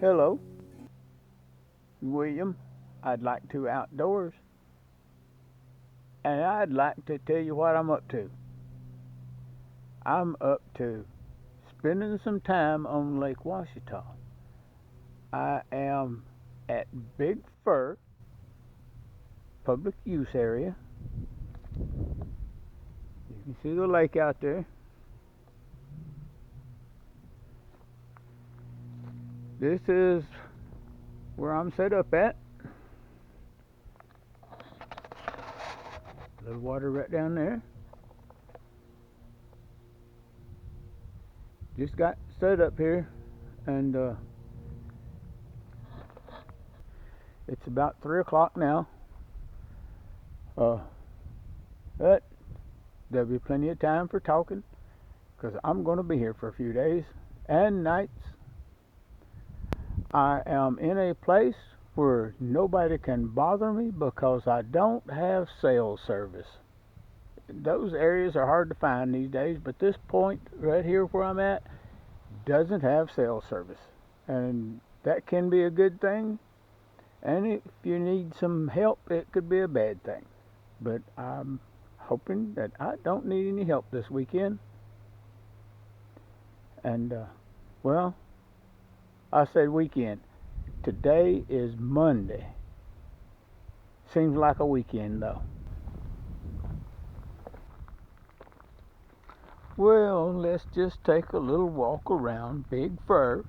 Hello, William. I'd like to outdoors, and I'd like to tell you what I'm up to. I'm up to spending some time on Lake Ouachita. I am at Big Fur public use area. You can see the lake out there. This is where I'm set up at. A little water right down there. Just got set up here, and it's about 3 o'clock now. But there'll be plenty of time for talking, because I'm going to be here for a few days and nights. I am in a place where nobody can bother me because I don't have cell service. Those areas are hard to find these days, but this point right here where I'm at doesn't have cell service. And that can be a good thing, and if you need some help, it could be a bad thing. But I'm hoping that I don't need any help this weekend. And, well, I said weekend. Today is Monday. Seems like a weekend, though. Well, let's just take a little walk around Big Fur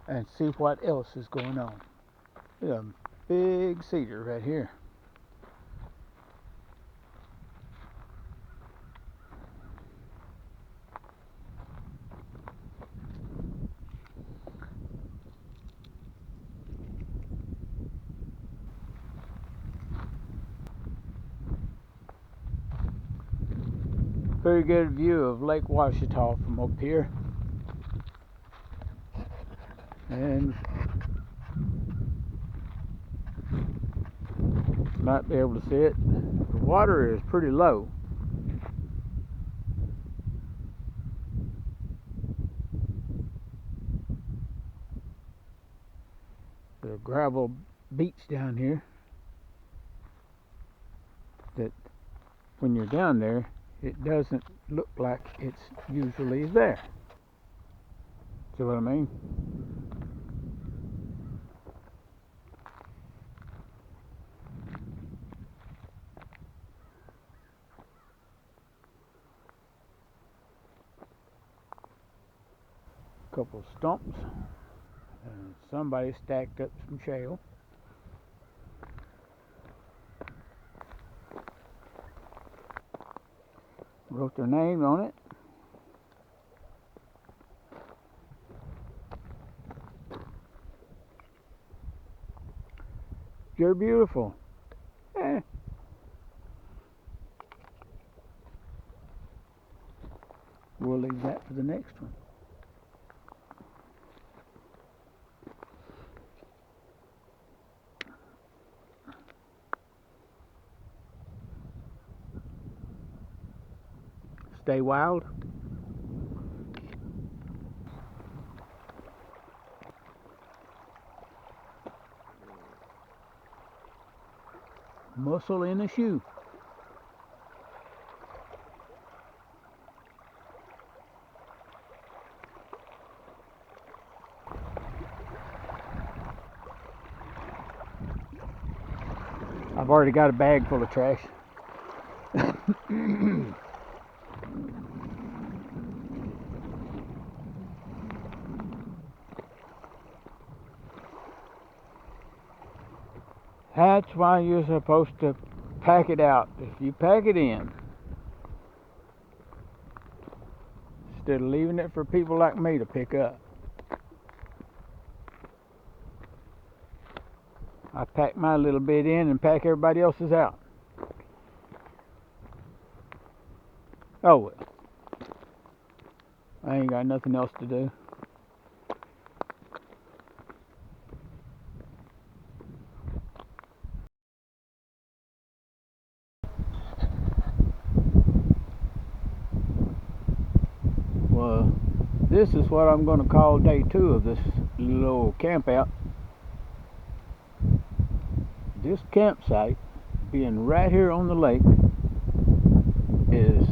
and see what else is going on. There's a big cedar right here. Very good view of Lake Ouachita from up here. And might be able to see it. The water is pretty low. There's a gravel beach down here that when you're down there, it doesn't look like it's usually there. See what I mean? Couple stumps, and somebody stacked up some shale. Wrote their name on it. You're beautiful. Eh. We'll leave that for the next one. Stay wild. Muscle in a shoe. I've already got a bag full of trash. That's why you're supposed to pack it out. If you pack it in, instead of leaving it for people like me to pick up. I pack my little bit in and pack everybody else's out. Oh well. I ain't got nothing else to do. Well, this is what I'm going to call day 2 of this little camp out. This campsite, being right here on the lake, is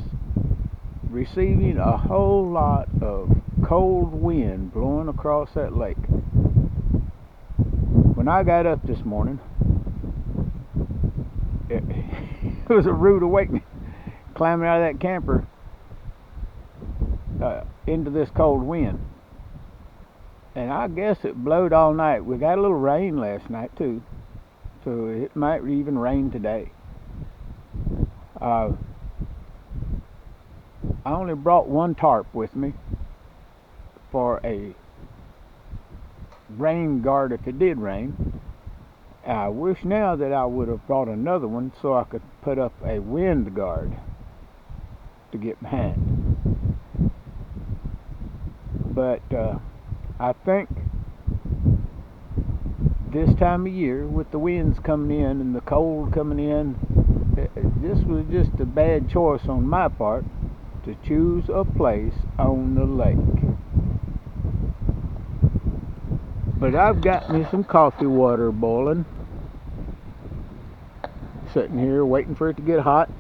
receiving a whole lot of cold wind blowing across that lake. When I got up this morning, it was a rude awakening, climbing out of that camper into this cold wind. And I guess it blowed all night. We got a little rain last night too, so it might even rain today. I only brought one tarp with me for a rain guard if it did rain. I wish now that I would have brought another one so I could put up a wind guard to get behind. But I think this time of year, with the winds coming in and the cold coming in, this was just a bad choice on my part to choose a place on the lake. But I've got me some coffee water boiling, sitting here waiting for it to get hot.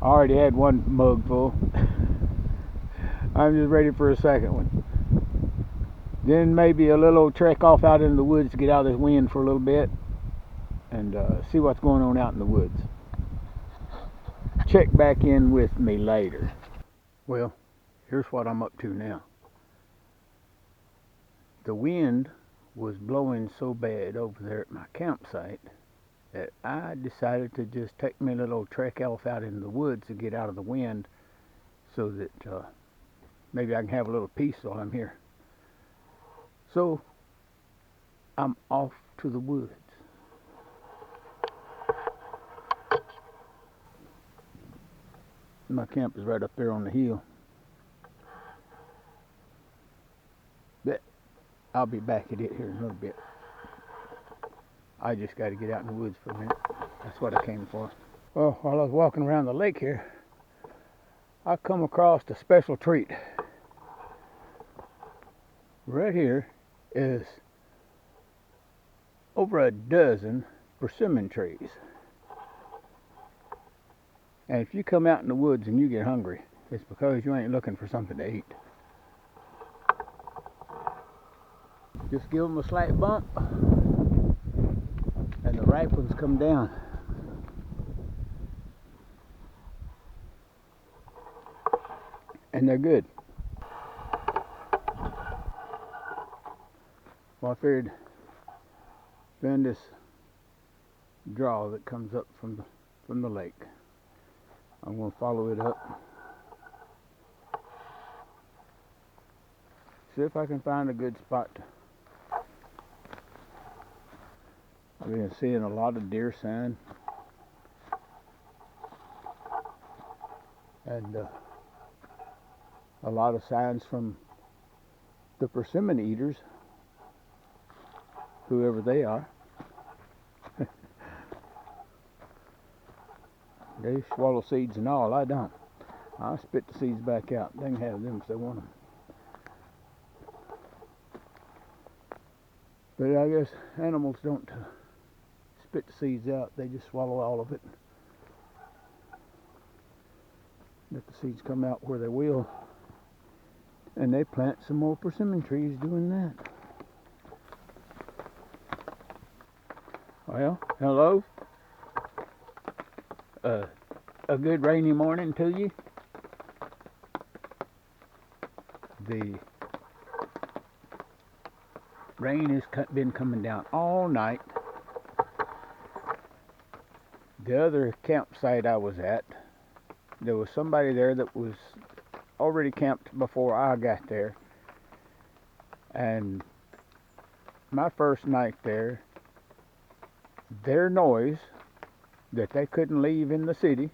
I already had one mug full. I'm just ready for a second one. Then maybe a little trek off out into the woods to get out of this wind for a little bit and see what's going on out in the woods. Check back in with me later. Well, here's what I'm up to now. The wind was blowing so bad over there at my campsite that I decided to just take me a little trek off out in the woods to get out of the wind so that maybe I can have a little peace while I'm here. So I'm off to the woods. My camp is right up there on the hill. But I'll be back at it here in a little bit. I just got to get out in the woods for a minute. That's what I came for. Well, while I was walking around the lake here, I come across a special treat. Right here is over a dozen persimmon trees. And if you come out in the woods and you get hungry, it's because you ain't looking for something to eat. Just give them a slight bump and the ripe ones come down. And they're good. Well, I figured found this draw that comes up from the lake. I'm going to follow it up. See if I can find a good spot. I've been seeing a lot of deer sign and a lot of signs from the persimmon eaters, whoever they are. They swallow seeds and all. I don't. I spit the seeds back out. They can have them if they want them. But I guess animals don't spit the seeds out. They just swallow all of it. Let the seeds come out where they will. And they plant some more persimmon trees doing that. Well, hello. A good rainy morning to you. The rain has been coming down all night. The other campsite I was at, there was somebody there that was already camped before I got there. And my first night there, their noise that they couldn't leave in the city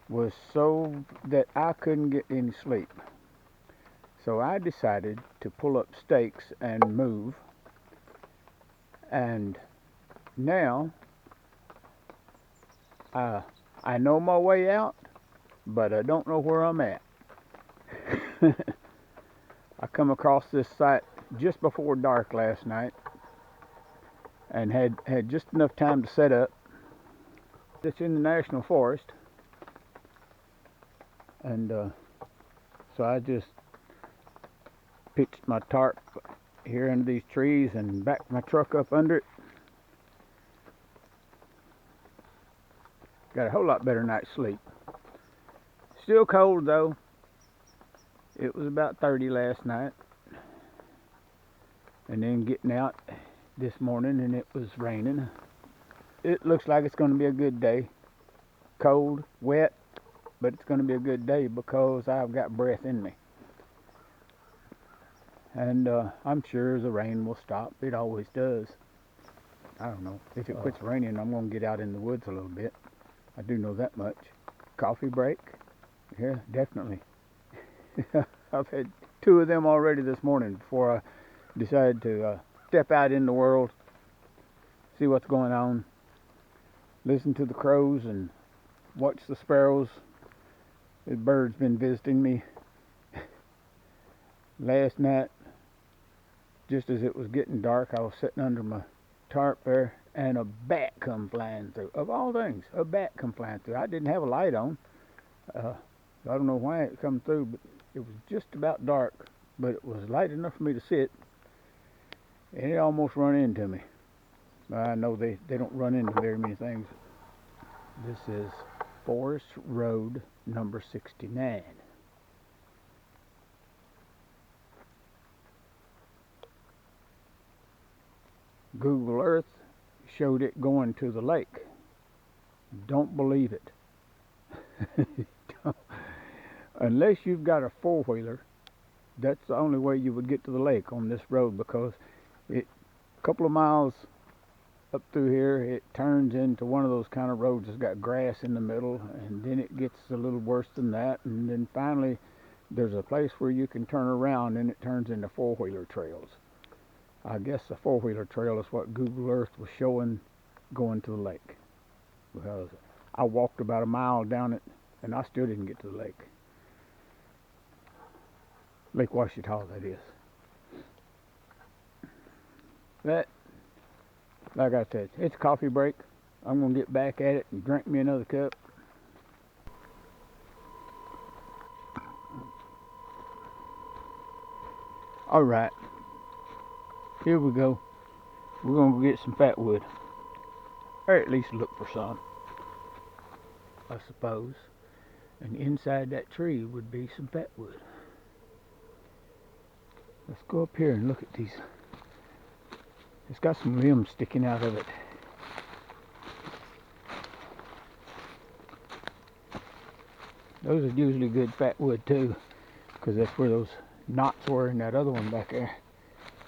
was so that I couldn't get any sleep. So I decided to pull up stakes and move. And now I I know my way out, but I don't know where I'm at. I come across this site just before dark last night and had just enough time to set up. It's in the national forest, and so I just pitched my tarp here under these trees and backed my truck up under it. Got a whole lot better night's sleep. Still cold though. It was about 30 last night. And then getting out this morning and it was raining. It looks like it's going to be a good day. Cold, wet, but it's going to be a good day because I've got breath in me. And I'm sure the rain will stop. It always does. I don't know. If it quits raining, I'm going to get out in the woods a little bit. I do know that much. Coffee break? Yeah, definitely. I've had 2 of them already this morning before I decided to step out in the world, see what's going on, listen to the crows and watch the sparrows. The bird's been visiting me. Last night, just as it was getting dark, I was sitting under my tarp there, and a bat come flying through. Of all things, a bat come flying through. I didn't have a light on. I don't know why it come through, but it was just about dark, but it was light enough for me to sit, and it almost run into me. I know they don't run into very many things. This is Forest Road number 69. Google Earth showed it going to the lake. Don't believe it. Unless you've got a 4-wheeler, that's the only way you would get to the lake on this road, because a couple of miles up through here it turns into one of those kind of roads that's got grass in the middle, and then it gets a little worse than that, and then finally there's a place where you can turn around and it turns into 4-wheeler trails. I guess the 4-wheeler trail is what Google Earth was showing going to the lake, because I walked about a mile down it and I still didn't get to the lake. Lake Ouachita, that is. That, like I said, it's coffee break. I'm going to get back at it and drink me another cup. Alright, here we go. We're going to go get some fat wood. Or at least look for some, I suppose. And inside that tree would be some fat wood. Let's go up here and look at these. It's got some limbs sticking out of it. Those are usually good fat wood too, because that's where those knots were in that other one back there.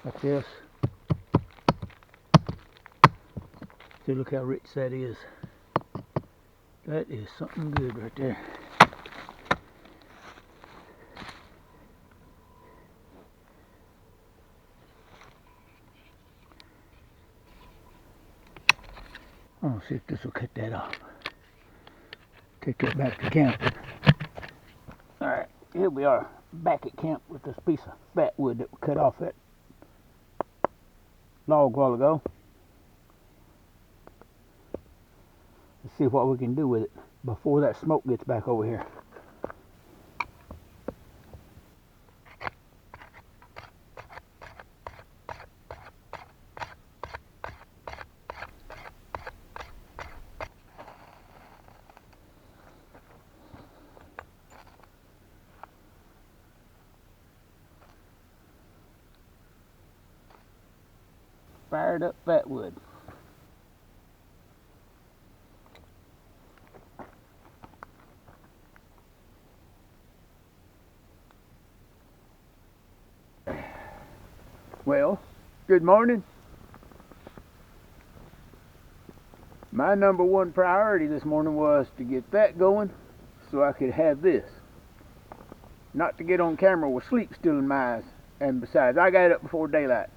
Like this. See, look how rich that is. That is something good right there. I'll see if this will cut that off. Take that back to camp. Alright, here we are back at camp with this piece of fat wood that we cut off that log a while ago. Let's see what we can do with it before that smoke gets back over here. Fired up fat wood. Well, good morning. My number one priority this morning was to get that going so I could have this. Not to get on camera with sleep still in my eyes. And besides, I got up before daylight.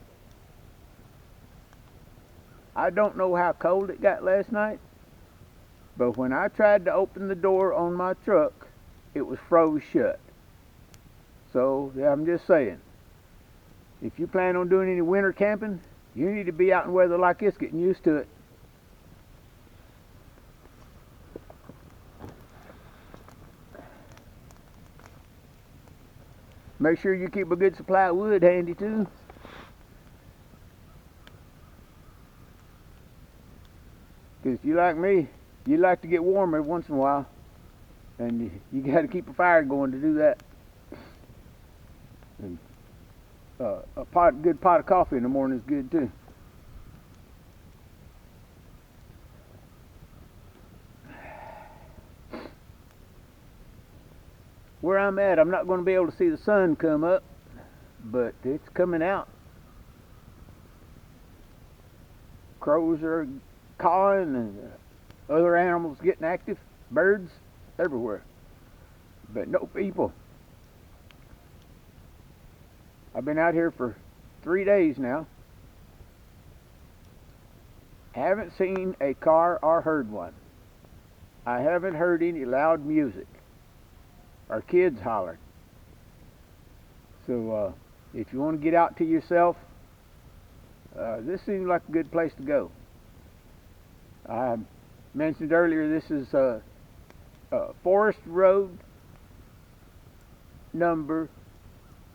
I don't know how cold it got last night, But when I tried to open the door on my truck, it was froze shut. So yeah, I'm just saying, if you plan on doing any winter camping, you need to be out in weather like this, getting used to it. Make sure you keep a good supply of wood handy too. Because if you like me, you like to get warm every once in a while. And you got to keep a fire going to do that. And a good pot of coffee in the morning is good too. Where I'm at, I'm not going to be able to see the sun come up, but it's coming out. Crows are cawing and other animals getting active, birds everywhere, but no people. I've been out here for 3 days now. Haven't seen a car or heard one. I haven't heard any loud music or kids hollering. So if you want to get out to yourself, this seems like a good place to go. I mentioned earlier this is Forest Road number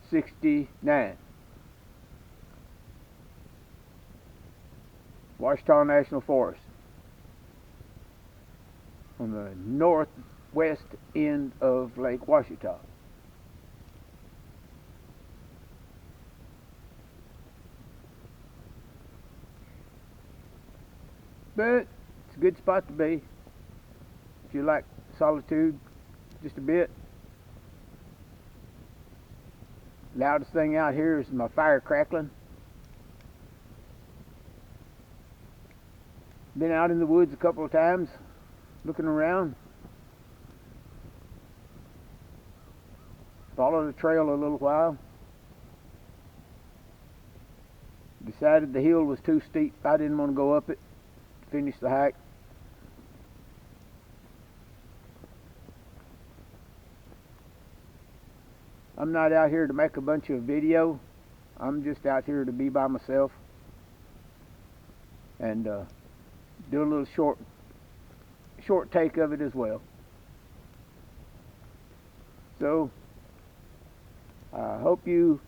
69. Ouachita National Forest, on the northwest end of Lake Ouachita. But it's a good spot to be if you like solitude just a bit. Loudest thing out here is my fire crackling. Been out in the woods a couple of times, looking around. Followed the trail a little while. Decided the hill was too steep. I didn't want to go up it to finish the hike. I'm not out here to make a bunch of video. I'm just out here to be by myself and do a little short take of it as well. So I hope you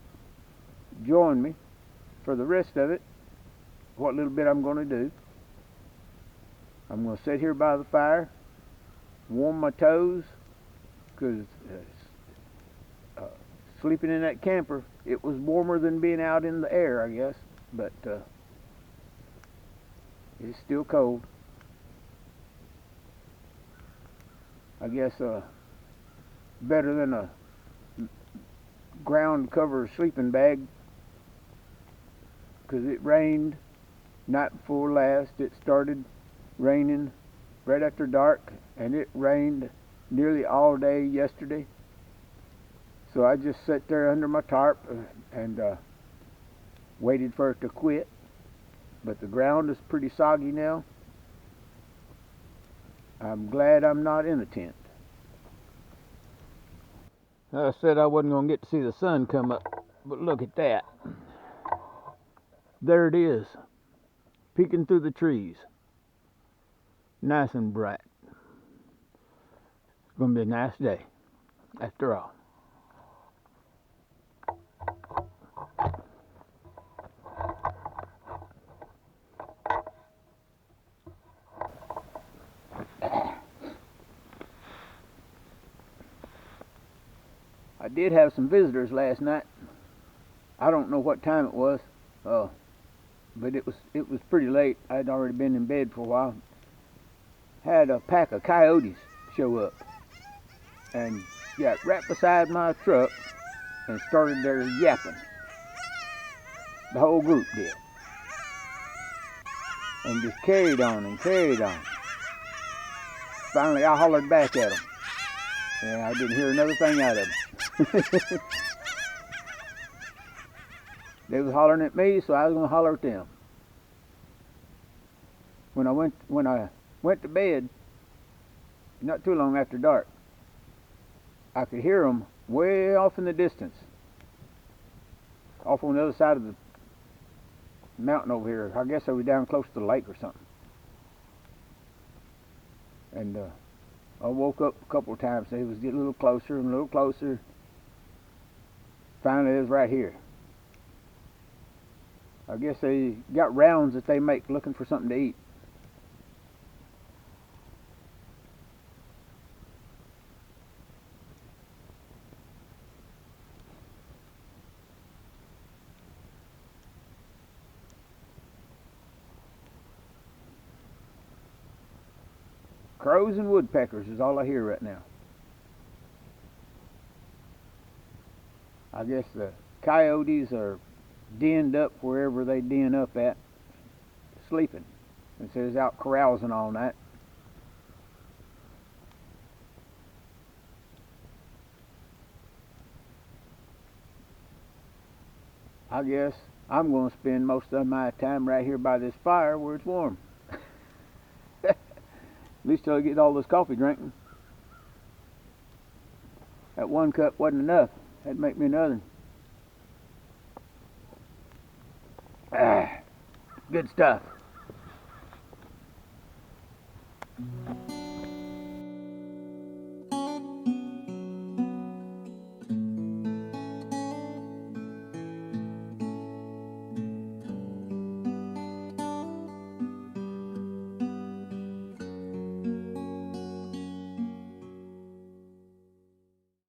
join me for the rest of it. What little bit I'm going to do. I'm going to sit here by the fire, warm my toes, because sleeping in that camper, it was warmer than being out in the air, I guess, but it's still cold. I guess better than a ground cover sleeping bag, because it rained night before last. It started raining right after dark, and it rained nearly all day yesterday. So I just sat there under my tarp and waited for it to quit. But the ground is pretty soggy now. I'm glad I'm not in a tent. I said I wasn't going to get to see the sun come up, but look at that. There it is, peeking through the trees. Nice and bright. It's going to be a nice day, after all. I did have some visitors last night. I don't know what time it was, but it was pretty late. I'd already been in bed for a while. Had a pack of coyotes show up and got right beside my truck and started their yapping. The whole group did, and just carried on and carried on. Finally, I hollered back at them, and I didn't hear another thing out of them. They was hollering at me, so I was going to holler at them. When I went to bed, not too long after dark. I could hear them way off in the distance, off on the other side of the mountain over here. I guess they were down close to the lake or something. And I woke up a couple of times. They was getting a little closer and a little closer. Finally, it was right here. I guess they got rounds that they make looking for something to eat. Crows and woodpeckers is all I hear right now. I guess the coyotes are denned up wherever they den up at, sleeping. It says out carousing all night. I guess I'm going to spend most of my time right here by this fire where it's warm. At least till I get all this coffee drinking. That one cup wasn't enough. That'd make me another. Good stuff.